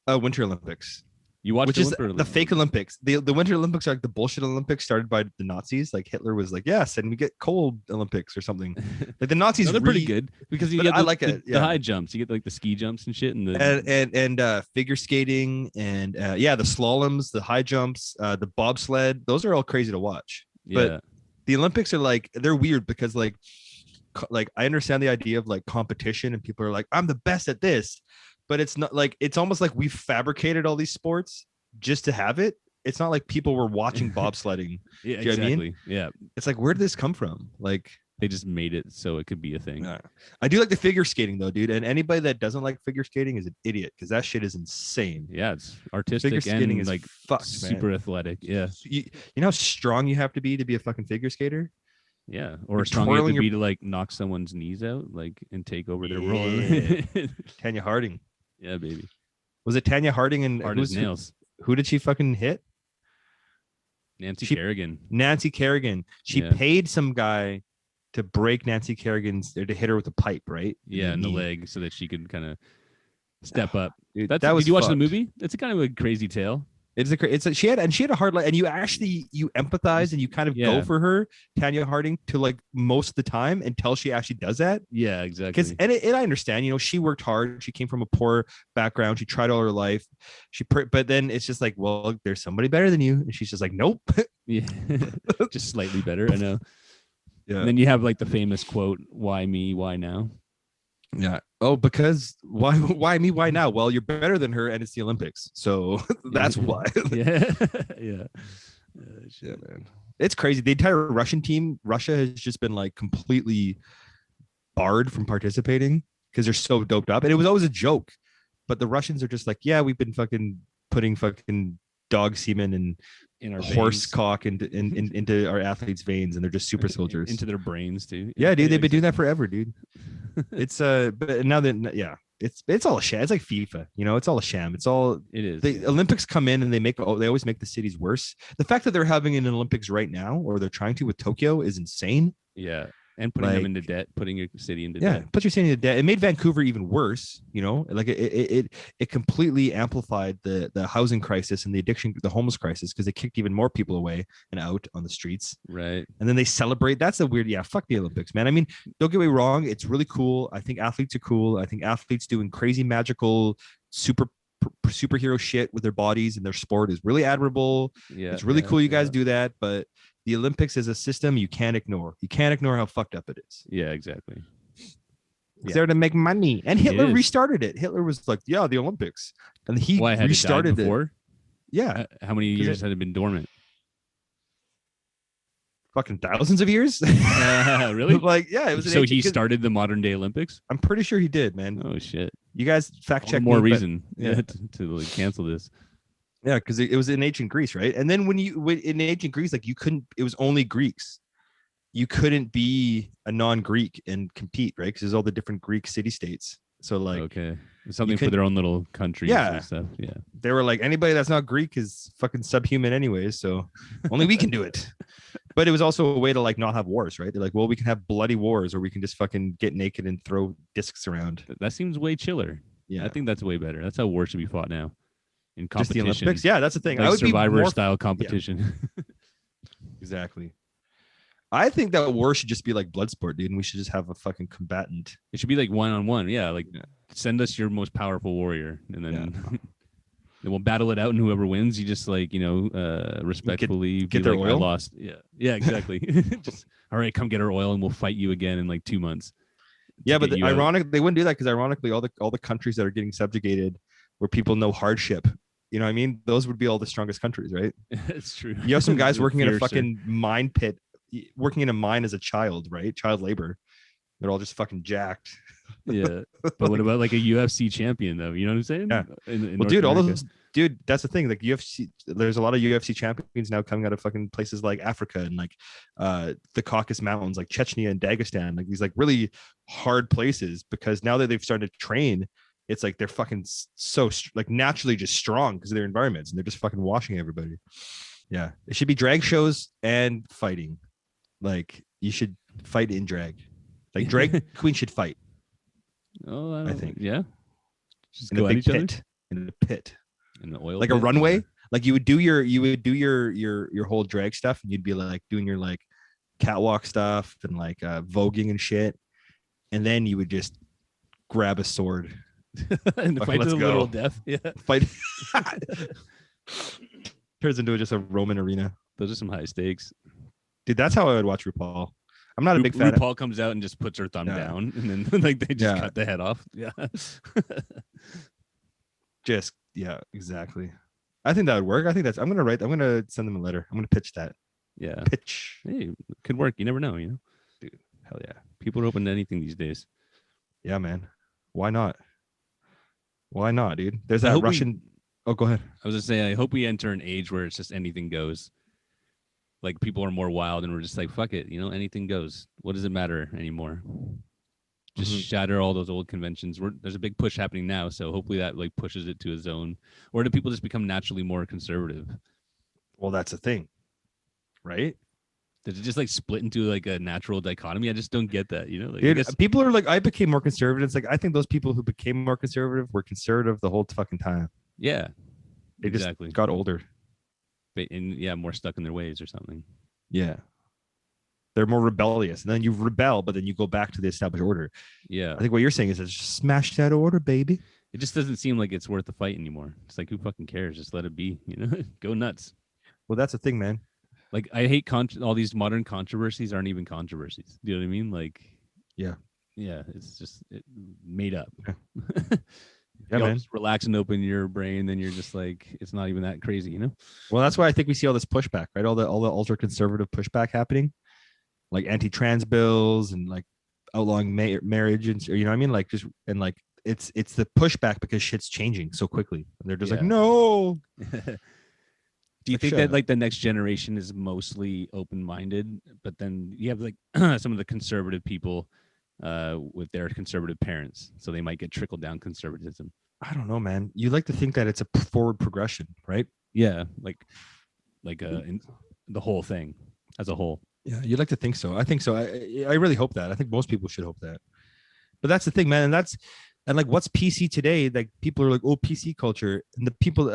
Speaker 2: Winter Olympics.
Speaker 1: You watch
Speaker 2: the fake Olympics. The Winter Olympics are like the bullshit Olympics started by the Nazis. Like Hitler was like, yes, and we get cold Olympics or something. Like the Nazis,
Speaker 1: they're pretty good because you get the high jumps. You get like the ski jumps and shit,
Speaker 2: and figure skating and the slaloms, the high jumps, the bobsled. Those are all crazy to watch.
Speaker 1: Yeah.
Speaker 2: But the Olympics are like, they're weird because like I understand the idea of like competition, and people are like, I'm the best at this. But it's not like, it's almost like we've fabricated all these sports just to have it. It's not like people were watching bobsledding.
Speaker 1: Yeah,
Speaker 2: exactly.
Speaker 1: I mean? Yeah.
Speaker 2: It's like, where did this come from? Like
Speaker 1: they just made it so it could be a thing.
Speaker 2: I do like the figure skating though, dude. And anybody that doesn't like figure skating is an idiot, because that shit is insane.
Speaker 1: Yeah, it's artistic. Figure skating is like super athletic. Yeah.
Speaker 2: You know how strong you have to be a fucking figure skater?
Speaker 1: Yeah, or strong you have to be to like knock someone's knees out, like, and take over their role.
Speaker 2: Tanya Harding.
Speaker 1: Yeah, baby.
Speaker 2: Was it Tanya Harding and
Speaker 1: hard as nails?
Speaker 2: Who did she fucking hit?
Speaker 1: Nancy Kerrigan.
Speaker 2: Nancy Kerrigan. She paid some guy to break Nancy Kerrigan's, or to hit her with a pipe, right?
Speaker 1: Yeah, in the leg, so that she could kind of step up.
Speaker 2: Dude,
Speaker 1: did you watch the movie? It's a kind of a crazy tale.
Speaker 2: She had a hard life, and you empathize and you kind of go for her, Tanya Harding, to like most of the time until she actually does that.
Speaker 1: Yeah, exactly.
Speaker 2: And I understand, she worked hard. She came from a poor background. She tried all her life. But then it's just like, well, there's somebody better than you, and she's just like, nope.
Speaker 1: Yeah, just slightly better. I know.
Speaker 2: Yeah.
Speaker 1: And then you have like the famous quote, "Why me? Why now?"
Speaker 2: Yeah. Oh, because why me? Why now? Well, you're better than her, and it's the Olympics, so that's why.
Speaker 1: Yeah.
Speaker 2: Yeah, man. It's crazy. The entire Russian team, Russia has just been like completely barred from participating because they're so doped up, and it was always a joke. But the Russians are just like, yeah, we've been fucking putting fucking dog semen and in our horse veins. Cock into our athletes' veins, and they're just super soldiers
Speaker 1: into their brains too.
Speaker 2: Yeah, dude, they've been doing that forever, dude. It's but now that it's all a sham. It's like FIFA, it's all a sham. It is. The Olympics come in and they always make the cities worse. The fact that they're having an Olympics right now, or they're trying to with Tokyo, is insane.
Speaker 1: Yeah. And putting them into debt, putting your city into debt.
Speaker 2: Yeah, put your city into debt. It made Vancouver even worse, like it completely amplified the housing crisis and the addiction, the homeless crisis, because they kicked even more people away and out on the streets.
Speaker 1: Right.
Speaker 2: And then they celebrate. That's a weird, fuck the Olympics, man. I mean, don't get me wrong. It's really cool. I think athletes are cool. I think athletes doing crazy, magical, superhero shit with their bodies and their sport is really admirable. Yeah. It's really cool you guys do that, but the Olympics is a system you can't ignore. You can't ignore how fucked up it is.
Speaker 1: Yeah, exactly.
Speaker 2: It's there to make money. And Hitler restarted it. Hitler was like, yeah, the Olympics. And he restarted it before? Yeah.
Speaker 1: How many years had it been dormant?
Speaker 2: Fucking thousands of years.
Speaker 1: Really?
Speaker 2: Like, yeah. It was
Speaker 1: so he started the modern day Olympics?
Speaker 2: I'm pretty sure he did, man.
Speaker 1: Oh, shit.
Speaker 2: You guys fact check
Speaker 1: more reason to like cancel this.
Speaker 2: Yeah, because it was in ancient Greece, right? And then when in ancient Greece, like it was only Greeks. You couldn't be a non-Greek and compete, right? Because there's all the different Greek city-states. So like,
Speaker 1: okay, something for their own little countries and stuff. Yeah,
Speaker 2: they were like, anybody that's not Greek is fucking subhuman anyways, so only we can do it. But it was also a way to like not have wars, right? They're like, well, we can have bloody wars, or we can just fucking get naked and throw discs around.
Speaker 1: That seems way chiller. Yeah, I think that's way better. That's how war should be fought now. In competition.
Speaker 2: Just the Olympics? Yeah, that's the thing.
Speaker 1: Like Survivor style competition.
Speaker 2: Exactly. I think that war should just be like blood sport, dude, and we should just have a fucking combatant.
Speaker 1: It should be like 1-on-1. Yeah, like send us your most powerful warrior, and then then we'll battle it out, and whoever wins, you just like respectfully
Speaker 2: get their
Speaker 1: like,
Speaker 2: oil.
Speaker 1: I lost. Yeah, exactly. Just all right, come get our oil, and we'll fight you again in like 2 months.
Speaker 2: Yeah, but ironic, they wouldn't do that because ironically, all the countries that are getting subjugated, where people know hardship, you know what I mean? Those would be all the strongest countries, right?
Speaker 1: It's true.
Speaker 2: You have some guys working in a fucking mine pit, working in a mine as a child, right? Child labor. They're all just fucking jacked.
Speaker 1: Yeah, but what about like a UFC champion though? You know what I'm saying?
Speaker 2: Yeah.
Speaker 1: In
Speaker 2: Well, dude, all those, dude, that's the thing. Like UFC, there's a lot of UFC champions now coming out of fucking places like Africa and like the Caucasus Mountains, like Chechnya and Dagestan, like these like really hard places, because now that they've started to train, it's like they're fucking so like naturally just strong because of their environments, and they're just fucking washing everybody. Yeah, it should be drag shows and fighting. Like you should fight in drag. Like drag queen should fight.
Speaker 1: Oh,
Speaker 2: I think.
Speaker 1: Yeah.
Speaker 2: Just in a big pit. In a pit.
Speaker 1: In the oil.
Speaker 2: Like
Speaker 1: pit?
Speaker 2: a runway. Like you would do your whole drag stuff, and you'd be like doing your like catwalk stuff and like voguing and shit. And then you would just grab a sword.
Speaker 1: And fight to the literal death. Yeah.
Speaker 2: Fight. Turns into just a Roman arena.
Speaker 1: Those are some high stakes.
Speaker 2: Dude, that's how I would watch RuPaul. I'm not a big fan.
Speaker 1: RuPaul comes out and just puts her thumb down, and then like they just cut the head off. Yeah.
Speaker 2: Exactly. I think that would work. I think I'm gonna send them a letter. I'm gonna pitch that.
Speaker 1: Yeah.
Speaker 2: Pitch.
Speaker 1: Hey, could work. You never know,
Speaker 2: Dude, hell yeah.
Speaker 1: People are open to anything these days.
Speaker 2: Yeah, man. Why not? Why not, dude? There's that Russian. Oh, go ahead.
Speaker 1: I was gonna say, I hope we enter an age where it's just anything goes. Like people are more wild, and we're just like, fuck it, anything goes. What does it matter anymore? Just shatter all those old conventions. There's a big push happening now, so hopefully that like pushes it to a zone. Or do people just become naturally more conservative?
Speaker 2: Well, that's the thing, right?
Speaker 1: Does it just like split into like a natural dichotomy? I just don't get that. Like,
Speaker 2: dude, people are like, I became more conservative. It's like I think those people who became more conservative were conservative the whole fucking time.
Speaker 1: Yeah,
Speaker 2: they just got older.
Speaker 1: And more stuck in their ways or something.
Speaker 2: Yeah, they're more rebellious, and then you rebel, but then you go back to the established order.
Speaker 1: Yeah,
Speaker 2: I think what you're saying is just smash that order, baby.
Speaker 1: It just doesn't seem like it's worth the fight anymore. It's like, who fucking cares? Just let it be. Go nuts.
Speaker 2: Well, that's the thing, man.
Speaker 1: Like I hate all these modern controversies aren't even controversies. Do you know what I mean? Like, yeah, it's just made up.
Speaker 2: Yeah, man.
Speaker 1: Just relax and open your brain, then you're just like, it's not even that crazy,
Speaker 2: Well, that's why I think we see all this pushback, right? All the ultra conservative pushback happening, like anti-trans bills and like outlawing marriage, and you know what I mean? Like just and like it's the pushback because shit's changing so quickly. And they're just like, no.
Speaker 1: Do you think that like the next generation is mostly open-minded, but then you have like some of the conservative people with their conservative parents, so they might get trickled down conservatism?
Speaker 2: I don't know, man. You like to think that it's a forward progression, right?
Speaker 1: Yeah, like in the whole thing as a whole.
Speaker 2: Yeah, you like to think so. I think so. I really hope that. I think most people should hope that. But that's the thing, man. And like, what's PC today? Like, people are like, oh, PC culture, and the people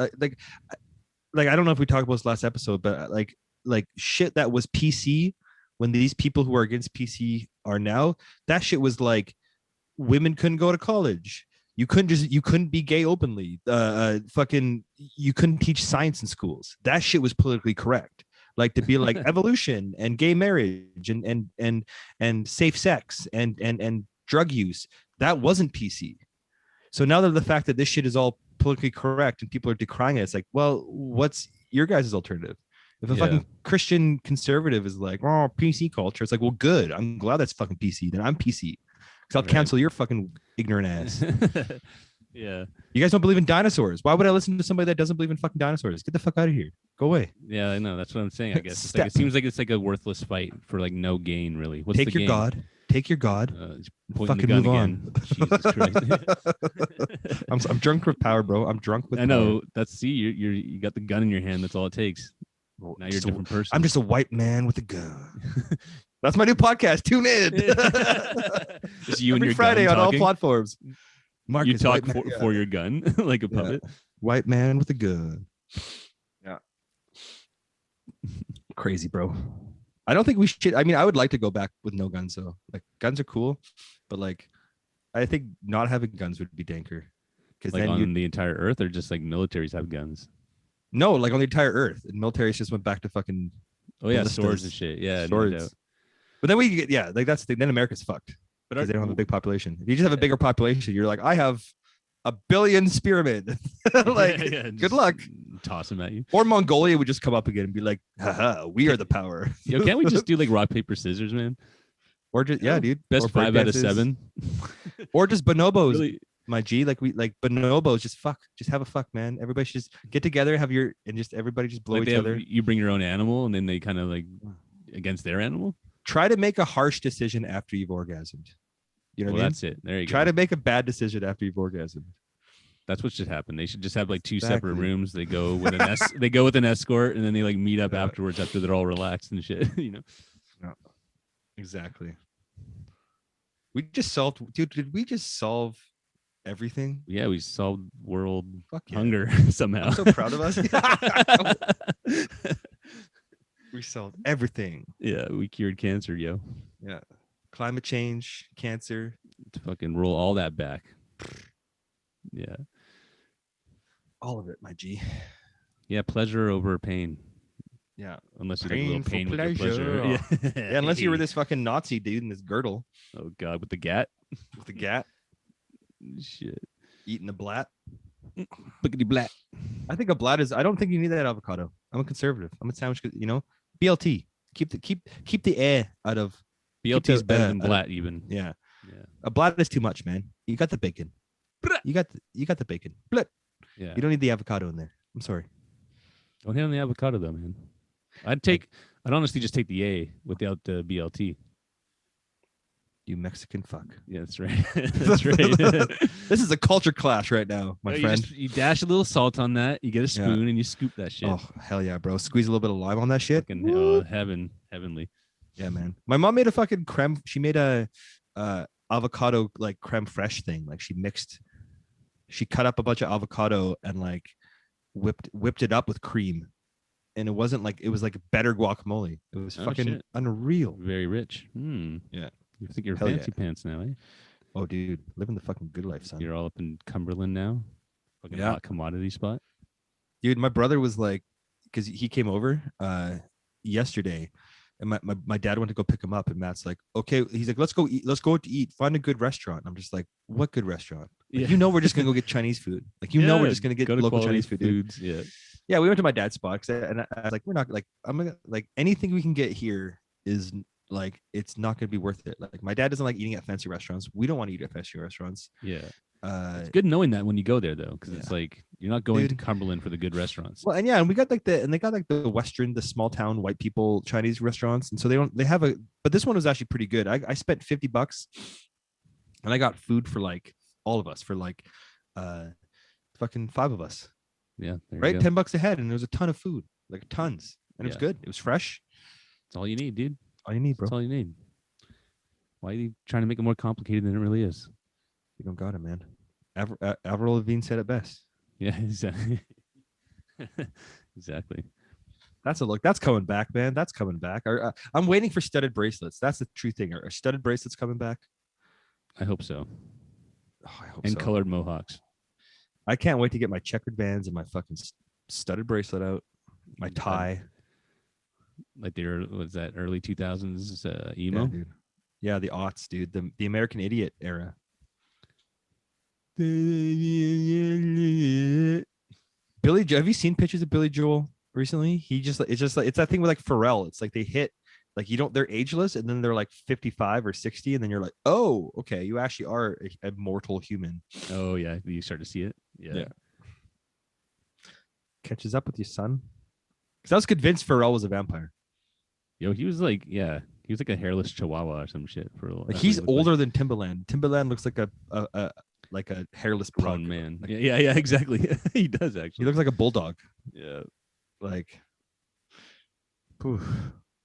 Speaker 2: like I don't know if we talked about this last episode, but like shit that was PC when these people who are against PC are now, that shit was like women couldn't go to college. You couldn't be gay openly. Fucking, you couldn't teach science in schools. That shit was politically correct. Like to be like evolution and gay marriage and safe sex and drug use. That wasn't PC. So now that the fact that this shit is all politically correct and people are decrying it, it's like, well, what's your guys' alternative? If a fucking Christian conservative is like, oh, PC culture, it's like, well, good. I'm glad that's fucking PC. Then I'm PC. Because I'll cancel your fucking ignorant ass.
Speaker 1: Yeah.
Speaker 2: You guys don't believe in dinosaurs. Why would I listen to somebody that doesn't believe in fucking dinosaurs? Get the fuck out of here. Go away.
Speaker 1: Yeah, I know. That's what I'm saying, I guess. It's like, it seems like it's like a worthless fight for like no gain, really. What's
Speaker 2: Take your
Speaker 1: gain?
Speaker 2: God. Take your God. Fucking move on. Jesus Christ. I'm drunk with power, bro. I'm drunk with
Speaker 1: I know.
Speaker 2: power.
Speaker 1: That's you got the gun in your hand. That's all it takes. Now you're a different person.
Speaker 2: I'm just a white man with a gun. That's my new podcast. Tune in.
Speaker 1: Just you
Speaker 2: every
Speaker 1: and your
Speaker 2: Friday
Speaker 1: gun
Speaker 2: on all
Speaker 1: talking.
Speaker 2: Platforms. Marcus,
Speaker 1: you talk for your gun like a puppet.
Speaker 2: White man with a gun. Yeah. Crazy, bro. I don't think we should. I mean, I would like to go back with no guns though. Like guns are cool, but like I think not having guns would be danker. Because
Speaker 1: Like
Speaker 2: then
Speaker 1: on the entire Earth, or just like militaries have guns.
Speaker 2: no, like on the entire Earth, and militaries just went back to fucking
Speaker 1: Oh yeah,
Speaker 2: ballistas,
Speaker 1: swords and shit. Yeah, no
Speaker 2: swords.
Speaker 1: doubt.
Speaker 2: But then we get like that's the thing. Then America's fucked because they don't have a big population. If you just have a bigger population, you're like, I have 1 billion spearmen. Like, good luck.
Speaker 1: Toss them at you.
Speaker 2: Or Mongolia would just come up again and be like, haha, we are the power.
Speaker 1: Yo, can't we just do like rock paper scissors, man?
Speaker 2: Or just dude.
Speaker 1: Best
Speaker 2: or
Speaker 1: 5 out of
Speaker 2: breakdances.
Speaker 1: 7.
Speaker 2: Or just bonobos.
Speaker 1: Really?
Speaker 2: My G, like we like bonobos, just have a fuck, man. Everybody should just get together, everybody just blow
Speaker 1: Like
Speaker 2: each other.
Speaker 1: you bring your own animal, and then they kind of like against their animal.
Speaker 2: Try to make a harsh decision after you've orgasmed. You know what I mean?
Speaker 1: That's it. There you go.
Speaker 2: Try to make a bad decision after you've orgasmed.
Speaker 1: That's what should happen. They should just have like 2 separate
Speaker 2: Exactly.
Speaker 1: rooms. They go with an escort, and then they like meet up afterwards after they're all relaxed and shit. You know.
Speaker 2: No. Exactly. We just solved, dude. Did we just solve everything?
Speaker 1: Yeah, we solved world
Speaker 2: Fuck yeah.
Speaker 1: hunger somehow.
Speaker 2: I'm so proud of us. We solved everything.
Speaker 1: Yeah, we cured cancer, yo.
Speaker 2: Yeah. Climate change, cancer.
Speaker 1: To fucking roll all that back. Yeah.
Speaker 2: All of it, my G.
Speaker 1: Yeah, pleasure over pain.
Speaker 2: Yeah.
Speaker 1: Unless you like a little pain with your
Speaker 2: pleasure.
Speaker 1: pleasure.
Speaker 2: Yeah, unless you were this fucking Nazi dude in this girdle
Speaker 1: Oh god, with the gat.
Speaker 2: with the gat,
Speaker 1: Shit.
Speaker 2: eating a blat.
Speaker 1: Blickety black.
Speaker 2: I think a blat is. I don't think you need that avocado. I'm a conservative. I'm a sandwich. You know, BLT. Keep the air out of.
Speaker 1: BLT is better than blat even.
Speaker 2: Yeah.
Speaker 1: Yeah.
Speaker 2: A blat is too much, man. You got the bacon. You got the bacon. Blat.
Speaker 1: Yeah.
Speaker 2: You don't need the avocado in there. I'm sorry.
Speaker 1: Don't hit on the avocado though, man. I'd honestly just take the A without the BLT.
Speaker 2: You Mexican fuck.
Speaker 1: Yeah, that's right. That's right.
Speaker 2: This is a culture clash right now, my friend.
Speaker 1: You dash a little salt on that. You get a spoon and you scoop that shit.
Speaker 2: Oh hell yeah, bro! Squeeze a little bit of lime on that shit.
Speaker 1: Fucking heavenly.
Speaker 2: Yeah, man. My mom made a fucking creme. She made a avocado like creme fraiche thing. Like she cut up a bunch of avocado and like whipped it up with cream. And it was like better guacamole. It was fucking unreal.
Speaker 1: Very rich.
Speaker 2: Yeah.
Speaker 1: You think you're
Speaker 2: Hell
Speaker 1: fancy pants now, eh?
Speaker 2: Oh, dude, living the fucking good life, son.
Speaker 1: You're all up in Cumberland now. Fucking hot commodity spot.
Speaker 2: Dude, my brother was like, because he came over yesterday, and my dad went to go pick him up, and Matt's like, okay, he's like, let's go eat, to eat, find a good restaurant. I'm just like, what good restaurant? Like,
Speaker 1: Yeah.
Speaker 2: we're just gonna go get Chinese food. Like, we're just gonna get local Chinese food, dude.
Speaker 1: Foods. Yeah.
Speaker 2: Yeah, we went to my dad's spot, and I was like, we're not like, I'm gonna like anything we can get here is like, it's not gonna be worth it. Like, my dad doesn't like eating at fancy restaurants. We don't want to eat at fancy restaurants.
Speaker 1: Yeah. It's good knowing that when you go there though, because it's like you're not going to
Speaker 2: Dude.
Speaker 1: Cumberland for the good restaurants.
Speaker 2: Well, and we got like they got like the Western, the small town white people Chinese restaurants, and so they have but this one was actually pretty good. I spent $50, and I got food for like all of us, for like fucking 5 of us.
Speaker 1: Yeah,
Speaker 2: right, $10 a head, and there was a ton of food, like tons, and it was good. It was fresh.
Speaker 1: That's all you need, dude.
Speaker 2: All you need, bro.
Speaker 1: That's all you need. Why are you trying to make it more complicated than it really is?
Speaker 2: You don't got it, man. Avril Lavigne said it best.
Speaker 1: Yeah, exactly. Exactly.
Speaker 2: That's a look. That's coming back, man. That's coming back. I'm waiting for studded bracelets. That's the true thing. Are studded bracelets coming back?
Speaker 1: I hope so.
Speaker 2: Oh, I hope
Speaker 1: and
Speaker 2: so.
Speaker 1: Colored mohawks.
Speaker 2: I can't wait to get my checkered bands and my fucking studded bracelet out. My tie.
Speaker 1: Like what's that, early 2000s emo?
Speaker 2: Yeah, dude. Yeah, the aughts, dude. The American Idiot era. Billy Joel. Have you seen pictures of Billy Joel recently? It's that thing with like Pharrell. It's like they hit like they're ageless, and then they're like 55 or 60, and then you're like, oh, okay, you actually are a mortal human.
Speaker 1: Oh yeah, you start to see it. Yeah.
Speaker 2: Catches up with you, son. Because I was convinced Pharrell was a vampire.
Speaker 1: Yo, he was like a hairless chihuahua or some shit for a while.
Speaker 2: Like, he's older than Timbaland. Timbaland looks like a hairless
Speaker 1: grown
Speaker 2: pug.
Speaker 1: man.
Speaker 2: Like,
Speaker 1: yeah, exactly. He does actually.
Speaker 2: he looks like a bulldog.
Speaker 1: Yeah.
Speaker 2: Like, poof.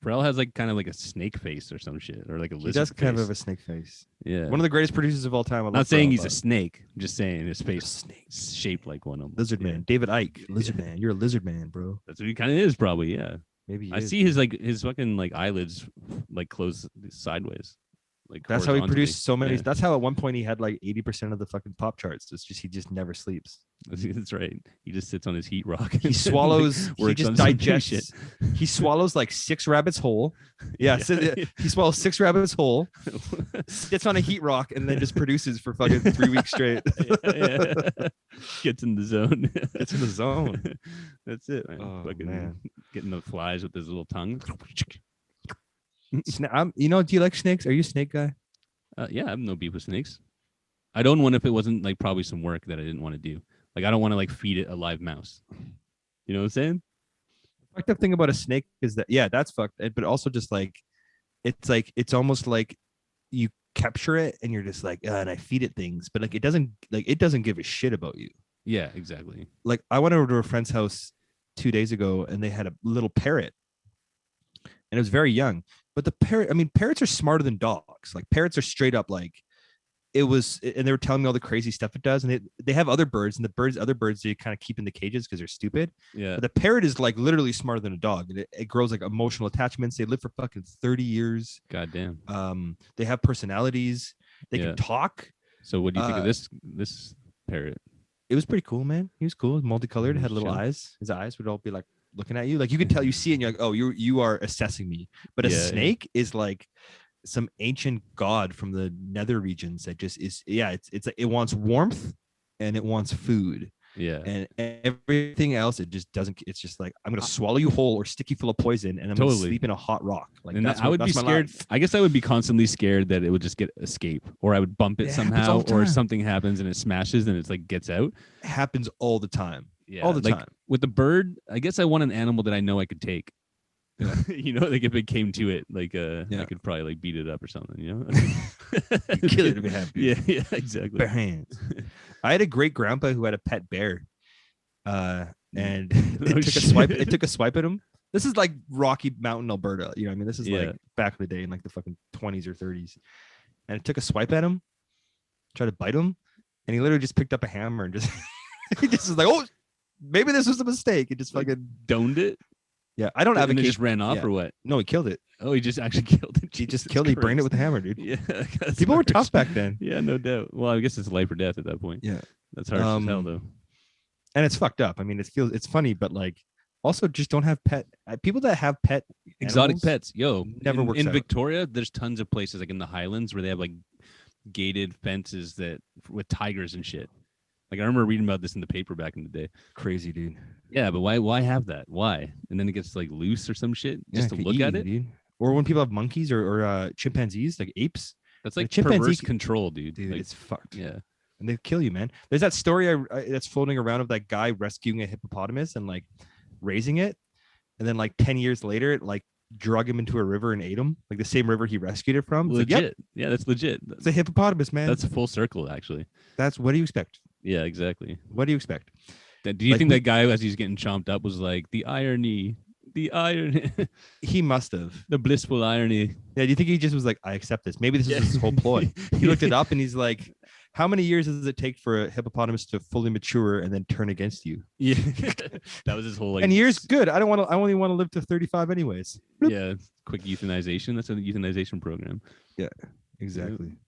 Speaker 1: Pharrell has like kind of like a snake face or some shit, or like a lizard.
Speaker 2: He does
Speaker 1: face.
Speaker 2: kind of have a snake face.
Speaker 1: Yeah.
Speaker 2: One of the greatest producers of all time.
Speaker 1: I'm not saying he's a snake. I'm just saying his face shaped like one of them.
Speaker 2: Lizard man. David Ike. Lizard man. You're a lizard man, bro.
Speaker 1: That's what he kind of is, probably. Yeah.
Speaker 2: Maybe
Speaker 1: I see his fucking like eyelids like close sideways. Like
Speaker 2: that's how he produced so many.
Speaker 1: Yeah.
Speaker 2: That's how at one point he had like 80% of the fucking pop charts. It's just he just never sleeps.
Speaker 1: That's right. He just sits on his heat rock.
Speaker 2: He swallows.
Speaker 1: Like,
Speaker 2: he just digests. He swallows like 6 rabbits whole. Yeah, he swallows 6 rabbits whole. Sits on a heat rock and then just produces for fucking 3 weeks straight.
Speaker 1: Gets in the zone.
Speaker 2: Gets in the zone.
Speaker 1: That's it. Man.
Speaker 2: Oh,
Speaker 1: fucking
Speaker 2: man.
Speaker 1: Getting the flies with his little tongue.
Speaker 2: Do you like snakes? Are you a snake guy?
Speaker 1: Yeah, I have no beef with snakes. I don't want if it wasn't like probably some work that I didn't want to do. Like I don't want to like feed it a live mouse. You know what I'm saying?
Speaker 2: The fucked up thing about a snake is that that's fucked. But also just like it's almost like you capture it and you're just like, and I feed it things, but like it doesn't give a shit about you.
Speaker 1: Yeah, exactly.
Speaker 2: Like I went over to a friend's house 2 days ago and they had a little parrot, and it was very young. But the parrot, I mean, parrots are smarter than dogs. Like parrots are straight up like and they were telling me all the crazy stuff it does. And they have other birds, and other birds they kind of keep in the cages because they're stupid.
Speaker 1: Yeah.
Speaker 2: But the parrot is like literally smarter than a dog. And it grows like emotional attachments. They live for fucking 30 years.
Speaker 1: God damn.
Speaker 2: They have personalities. They can talk.
Speaker 1: So what do you think of this parrot?
Speaker 2: It was pretty cool, man. He was cool. It was multicolored. It had little eyes. His eyes would all be like looking at you. Like you could tell, you see it and you're like, oh, you are assessing me. But a snake is like some ancient god from the nether regions that just is it wants warmth and it wants food.
Speaker 1: Yeah.
Speaker 2: And everything else, it just doesn't. It's just like, I'm gonna swallow you whole or stick you full of poison, and I'm gonna sleep in a hot rock. Like
Speaker 1: and I would be scared. I guess I would be constantly scared that it would just escape, or I would bump it somehow, or something happens and it smashes and it's like gets out.
Speaker 2: It happens all the time.
Speaker 1: Yeah,
Speaker 2: all the time.
Speaker 1: With the bird, I guess I want an animal that I know I could take. You know, like if it came to it, like I could probably like beat it up or something. You know,
Speaker 2: you kill it to be happy.
Speaker 1: Yeah, exactly.
Speaker 2: Bare hands. I had a great grandpa who had a pet bear, and it took a swipe at him. This is like Rocky Mountain, Alberta. You know what I mean? This is like back in the day in like the fucking 20s or 30s, and it took a swipe at him, tried to bite him, and he literally just picked up a hammer and just he just was like, oh, maybe this was a mistake. He just fucking
Speaker 1: doned it.
Speaker 2: Yeah, I don't advocate.
Speaker 1: He just ran off or what?
Speaker 2: No, he killed it.
Speaker 1: Oh, he just actually killed it.
Speaker 2: He just killed it. He brained it with a hammer, dude.
Speaker 1: Yeah,
Speaker 2: people were tough back then.
Speaker 1: Yeah, no doubt. Well, I guess it's life or death at that point.
Speaker 2: Yeah,
Speaker 1: that's harsh as hell, though.
Speaker 2: And it's fucked up. I mean, it's funny, but like, also just don't have people that have
Speaker 1: exotic pets. Yo,
Speaker 2: never works
Speaker 1: in
Speaker 2: out.
Speaker 1: Victoria. There's tons of places like in the Highlands where they have like gated fences with tigers and shit. Like I remember reading about this in the paper back in the day.
Speaker 2: Crazy, dude.
Speaker 1: Yeah, but why have that? Why? And then it gets like loose or some shit just to look at it.
Speaker 2: Dude. Or when people have monkeys or chimpanzees, like apes.
Speaker 1: That's like perverse control, dude.
Speaker 2: Dude,
Speaker 1: like,
Speaker 2: it's fucked.
Speaker 1: Yeah.
Speaker 2: And they kill you, man. There's that story that's floating around of that guy rescuing a hippopotamus and like raising it. And then like 10 years later, it like drug him into a river and ate him. Like the same river he rescued it from.
Speaker 1: Legit.
Speaker 2: Like, yep.
Speaker 1: Yeah, that's legit.
Speaker 2: It's a hippopotamus, man.
Speaker 1: That's a full circle, actually.
Speaker 2: What do you expect?
Speaker 1: Yeah, exactly.
Speaker 2: What do you expect?
Speaker 1: Do you think that guy, as he's getting chomped up, was like, the irony?
Speaker 2: He must have.
Speaker 1: The blissful irony.
Speaker 2: Yeah, do you think he just was like, I accept this? Maybe this is his whole ploy. He looked it up and he's like, how many years does it take for a hippopotamus to fully mature and then turn against you?
Speaker 1: Yeah, that was his whole like.
Speaker 2: And years, good. I only want to live to 35 anyways.
Speaker 1: Yeah, quick euthanization. That's a euthanization program.
Speaker 2: Yeah, exactly.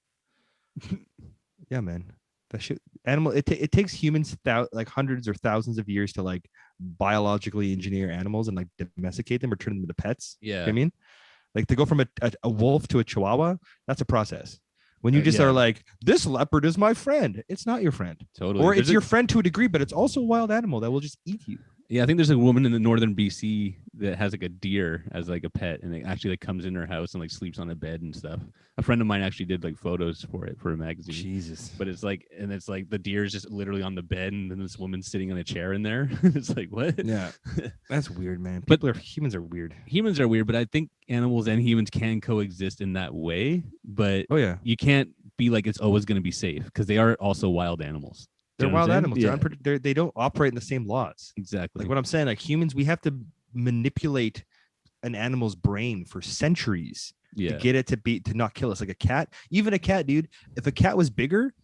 Speaker 2: Yeah, man. That shit. Animal. It takes humans like hundreds or thousands of years to like biologically engineer animals and like domesticate them or turn them into pets.
Speaker 1: Yeah,
Speaker 2: you know what I mean, like to go from a wolf to a chihuahua. That's a process. When you just are like, this leopard is my friend. It's not your friend.
Speaker 1: Totally.
Speaker 2: Or it's your friend to a degree, but it's also a wild animal that will just eat you.
Speaker 1: Yeah, I think there's a woman in the northern BC that has like a deer as like a pet, and it actually like comes in her house and like sleeps on a bed and stuff. A friend of mine actually did like photos for it for a magazine.
Speaker 2: Jesus.
Speaker 1: But it's like the deer is just literally on the bed, and then this woman's sitting on a chair in there. It's like, what?
Speaker 2: Yeah, that's weird, man. Humans are weird.
Speaker 1: Humans are weird, but I think animals and humans can coexist in that way. But you can't be like it's always going to be safe because they are also wild animals.
Speaker 2: They're wild animals. Yeah. They don't operate in the same laws.
Speaker 1: Exactly.
Speaker 2: Like what I'm saying, like humans, we have to manipulate an animal's brain for centuries to get it to not kill us. Like a cat, even a cat, dude. If a cat was bigger,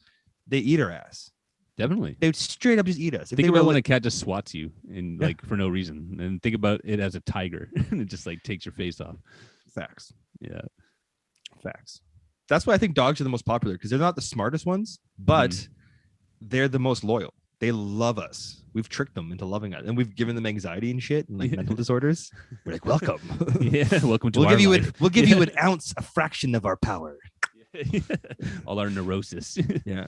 Speaker 2: they eat our ass.
Speaker 1: Definitely.
Speaker 2: They would straight up just eat us.
Speaker 1: Think about when a cat just swats you and like for no reason, and think about it as a tiger and it just like takes your face off.
Speaker 2: Facts.
Speaker 1: Yeah.
Speaker 2: Facts. That's why I think dogs are the most popular, because they're not the smartest ones, but they're the most loyal. They love us. We've tricked them into loving us, and we've given them anxiety and shit and like mental disorders. We're like, welcome.
Speaker 1: Yeah, welcome to
Speaker 2: we'll
Speaker 1: our
Speaker 2: give you
Speaker 1: life.
Speaker 2: we'll give you an ounce, a fraction of our power.
Speaker 1: All our neurosis.
Speaker 2: Yeah.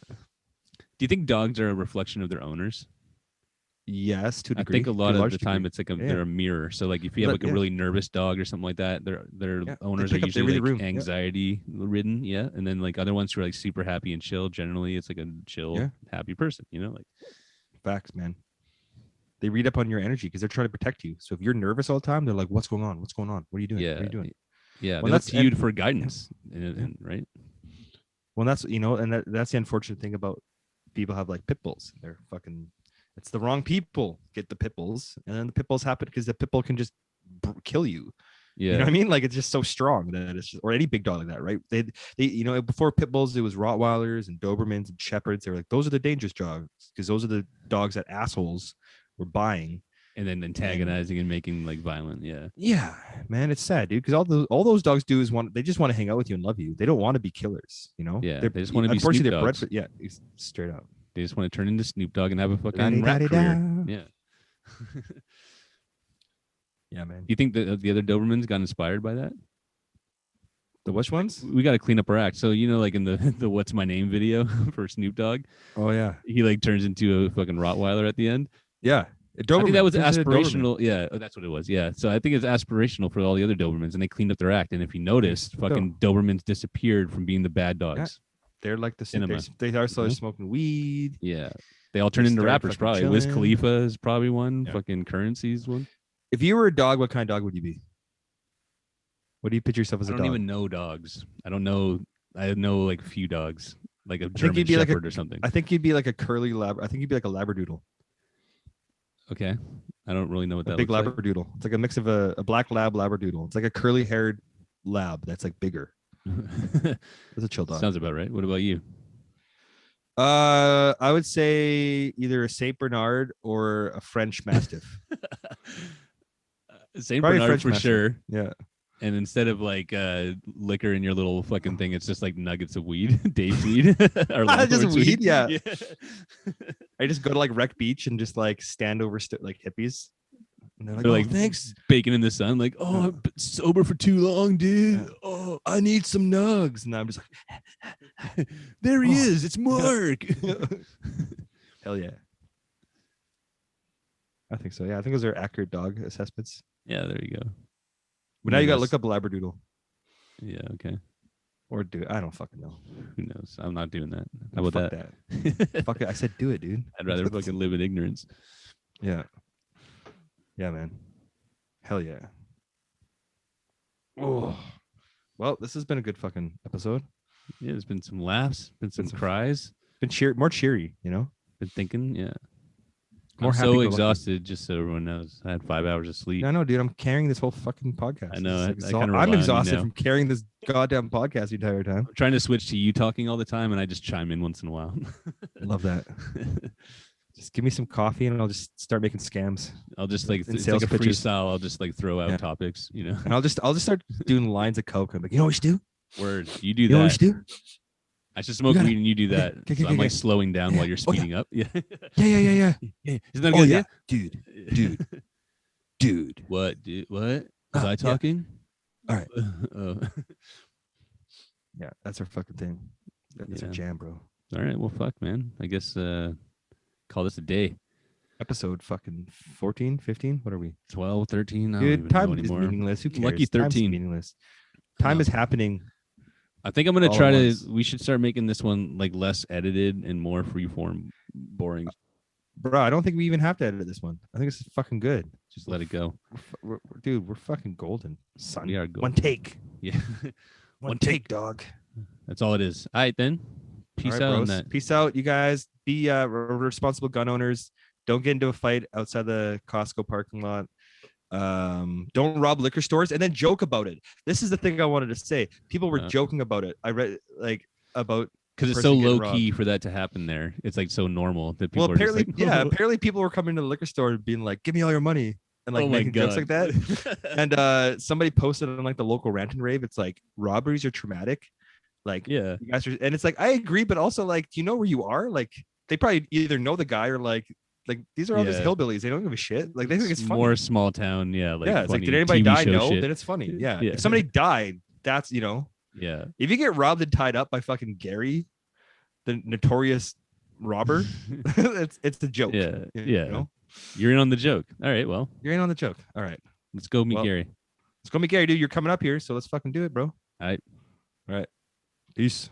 Speaker 1: Do you think dogs are a reflection of their owners?
Speaker 2: Yes, to a
Speaker 1: I
Speaker 2: degree.
Speaker 1: think a lot of the time
Speaker 2: degree.
Speaker 1: it's like they're a mirror. So like if you have like a really nervous dog or something like that, their owners are usually like anxiety ridden, and then like other ones who are like super happy and chill. Generally, it's like a chill, happy person. You know, like
Speaker 2: facts, man. They read up on your energy because they're trying to protect you. So if you're nervous all the time, they're like, "What's going on? What's going on? What are you doing? What are you doing?"
Speaker 1: Yeah, well, that's you for guidance, right?
Speaker 2: Well, that's and that's the unfortunate thing about people have like pit bulls. They're fucking. It's the wrong people get the pit bulls, and then the pit bulls happen because the pit bull can just kill you. Yeah, you know what I mean? Like it's just so strong that it's just, or any big dog like that, right? They before pit bulls it was Rottweilers and Dobermans and Shepherds. They were like, those are the dangerous dogs because those are the dogs that assholes were buying
Speaker 1: and then antagonizing and making like violent.
Speaker 2: Yeah, man, it's sad, dude. Because all those dogs do is they just want to hang out with you and love you. They don't want to be killers,
Speaker 1: Yeah, they just want to be. Unfortunately, they're bred for
Speaker 2: straight up.
Speaker 1: They just want to turn into Snoop Dogg and have a fucking rap career. Yeah.
Speaker 2: Yeah, man.
Speaker 1: Do you think the other Dobermans got inspired by that?
Speaker 2: The which ones?
Speaker 1: We got to clean up our act. So like in the "What's My Name" video for Snoop Dogg.
Speaker 2: Oh yeah.
Speaker 1: He like turns into a fucking Rottweiler at the end.
Speaker 2: Yeah.
Speaker 1: I think that was aspirational. Yeah, that's what it was. Yeah. So I think it's aspirational for all the other Dobermans, and they cleaned up their act. And if you noticed, fucking Dobermans disappeared from being the bad dogs.
Speaker 2: Yeah. They're like the cinema. They are smoking weed.
Speaker 1: Yeah. They all turn into rappers probably.
Speaker 2: Chilling.
Speaker 1: Wiz Khalifa is probably one. Yeah. Fucking Currency's one.
Speaker 2: If you were a dog, what kind of dog would you be? What do you picture yourself as a dog?
Speaker 1: I don't even know dogs. I don't know. I know like a few dogs, like a German Shepherd or something.
Speaker 2: I think you'd be like a curly lab. I think you'd be like a Labradoodle.
Speaker 1: Okay. I don't really know what that
Speaker 2: big
Speaker 1: looks
Speaker 2: Labradoodle. Like. It's like a mix of a black lab Labradoodle. It's like a curly haired lab that's like bigger. It's a chill dog.
Speaker 1: Sounds about right. What about you?
Speaker 2: I would say either a Saint Bernard or a French Mastiff.
Speaker 1: Saint Bernard French for Mastiff. Sure.
Speaker 2: Yeah.
Speaker 1: And instead of like liquor in your little fucking thing, it's just like nuggets of weed, Dave's weed, or
Speaker 2: just weed. Yeah. I just go to like Wreck Beach and just like stand over like hippies. And they're like, thanks.
Speaker 1: Baking in the sun, like, oh, I've been sober for too long, dude. Yeah.
Speaker 2: Oh, I need some nugs. And I'm just
Speaker 1: like, there he is. It's Mark.
Speaker 2: Hell yeah. I think so. Yeah, I think those are accurate dog assessments.
Speaker 1: Yeah, there you go.
Speaker 2: But now you got to look up a Labradoodle.
Speaker 1: Yeah, okay.
Speaker 2: Or I don't fucking know.
Speaker 1: Who knows? I'm not doing that. How about
Speaker 2: that? Fuck it. I said do it, dude.
Speaker 1: I'd rather fucking live in ignorance.
Speaker 2: Yeah. Yeah, man. Hell yeah. Oh. Well, this has been a good fucking episode.
Speaker 1: Yeah, there's been some laughs, been some cries.
Speaker 2: Been more cheery, Been
Speaker 1: thinking, yeah.
Speaker 2: More
Speaker 1: I'm so exhausted, just so everyone knows. I had 5 hours of sleep.
Speaker 2: I know, dude. I'm carrying this whole fucking podcast.
Speaker 1: I know.
Speaker 2: I'm exhausted from carrying this goddamn podcast the entire time.
Speaker 1: I'm trying to switch to you talking all the time, and I just chime in once in a while.
Speaker 2: I love that. Just give me some coffee, and I'll just start making scams.
Speaker 1: I'll just like it's like a freestyle. I'll just like throw out topics,
Speaker 2: And I'll just start doing lines of coke. I'm like, you know what you do?
Speaker 1: Word. You do that.
Speaker 2: You know what you do?
Speaker 1: I should smoke weed and you do that. So I'm like slowing down while you're speeding up. Yeah.
Speaker 2: Yeah.
Speaker 1: Isn't that a good idea?
Speaker 2: Dude.
Speaker 1: What? Dude? What? Was I talking?
Speaker 2: All right. Yeah, that's our fucking thing. That's our jam, bro.
Speaker 1: All right. Well, fuck, man. I guess call this a day.
Speaker 2: Episode fucking 14, 15? What are we?
Speaker 1: 12, 13?
Speaker 2: Dude, time is meaningless. Who cares?
Speaker 1: Lucky 13.
Speaker 2: Meaningless. Time is happening.
Speaker 1: I think I'm going to try to, we should start making this one like less edited and more freeform, boring.
Speaker 2: Bro, I don't think we even have to edit this one. I think it's fucking good.
Speaker 1: Just let it go.
Speaker 2: Dude, we're fucking golden, son.
Speaker 1: We are golden.
Speaker 2: One take.
Speaker 1: Yeah.
Speaker 2: One take, dog.
Speaker 1: That's all it is. All right, then. Peace out on that.
Speaker 2: Peace out, you guys. Be responsible gun owners. Don't get into a fight outside the Costco parking lot. Don't rob liquor stores and then joke about it. This is the thing I wanted to say. People were joking about it. I read about
Speaker 1: because it's so low key for that to happen there. It's like so normal that people are just like,
Speaker 2: apparently people were coming to the liquor store and being like, "Give me all your money," and like making jokes like that. And somebody posted on like the local rant and rave. It's like robberies are traumatic. Like,
Speaker 1: yeah,
Speaker 2: you guys are, and it's like I agree, but also like, do you know where you are? Like, they probably either know the guy or like these are all just hillbillies. They don't give a shit. Like, they think it's funny.
Speaker 1: More small town. Yeah, like
Speaker 2: it's like, did anybody die? No, then it's funny. Yeah. If somebody died, that's
Speaker 1: Yeah.
Speaker 2: If you get robbed and tied up by fucking Gary, the notorious robber, it's a joke.
Speaker 1: Yeah. You're in on the joke. All right. Well,
Speaker 2: you're in on the joke. All right.
Speaker 1: Let's go meet Gary.
Speaker 2: Let's go meet Gary, dude. You're coming up here, so let's fucking do it, bro.
Speaker 1: All right.
Speaker 2: Peace.